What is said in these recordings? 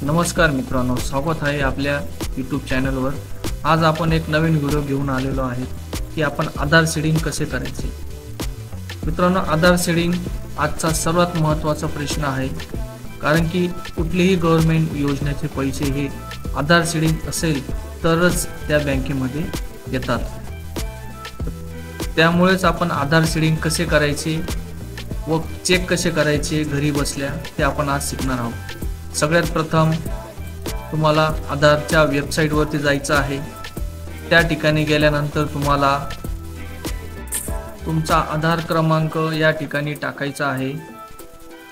नमस्कार मित्रांनो, स्वागत आहे आपल्या यूट्यूब चॅनलवर। आज आपण एक नवीन व्हिडिओ घेऊन आलेलो आहे की आपण आधार सीडिंग कसे करायचे। मित्रांनो, आधार सीडिंग आजचा सर्वात महत्त्वाचा प्रश्न आहे, कारण की कुठलीही गव्हर्नमेंट योजनेचे पैसे हे आधार सीडिंग असेल तरच त्या बँकेमध्ये येतात। त्यामुळेच आपण आधार सीडिंग कसे करायचे व चेक कसे करायचे घरी बसल्या ते आपण आज शिकणार आहोत। सगळ्यात प्रथम तुम्हाला आधारच्या वेबसाईटवरती जायचं आहे। त्या ठिकाणी गेल्यानंतर तुम्हाला तुमचा आधार क्रमांक या ठिकाणी टाकायचा आहे।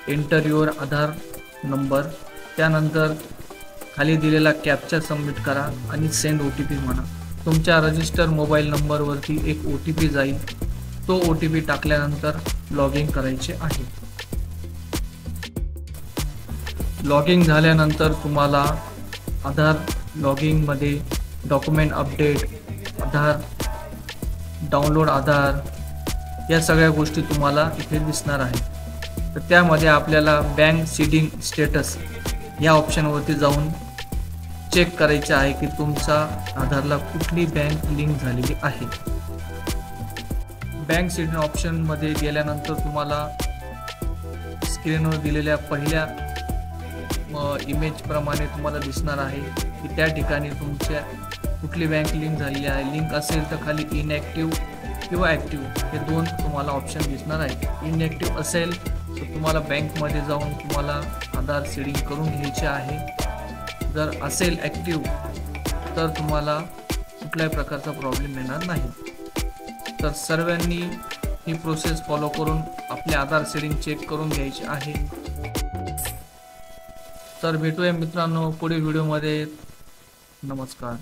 एंटर युअर आधार नंबर, त्यानंतर खाली दिलेला कॅप्चा सबमिट करा आणि सेंड OTP म्हणा। तुमच्या रजिस्टर मोबाईल नंबरवरती एक OTP जाईल। तो OTP टाकल्यानंतर लॉग इन करायचे आहे। लॉग इन झाल्यानंतर तुम्हाला आधार लॉगिंग मध्ये डॉक्युमेंट अपडेट, आधार डाउनलोड आधार या सगळ्या गोष्टी तुम्हाला इथे दिसणार आहे। तर त्यामध्ये आपल्याला बँक सीडिंग स्टेटस या ऑप्शनवरती जाऊन चेक करायचे आहे की तुमचा आधारला कुठली बँक लिंक झालेली आहे। बँक सीडिंग ऑप्शनमध्ये गेल्यानंतर तुम्हाला स्क्रीनवर दिलेल्या पहिल्या इमेज प्रमाणे तुम्हाला दिसणार आहे की त्या ठिकाणी तुमच्या कुठली बँक लिंक झालेली आहे। लिंक असेल तर खाली इनएक्टिव्ह किंवा ॲक्टिव्ह हे दोन तुम्हाला ऑप्शन दिसणार आहे। इनएक्टिव्ह असेल तर तुम्हाला बँकमध्ये जाऊन तुम्हाला आधार सीडिंग करून घ्यायचे आहे। जर असेल ॲक्टिव्ह तर तुम्हाला कुठल्याही प्रकारचा प्रॉब्लेम येणार नाही। तर सर्वांनी ही प्रोसेस फॉलो करून आपले आधार सीडिंग चेक करून घ्यायचे आहे। तर भेटूया मित्रांनो पुढील व्हिडिओमध्ये। नमस्कार।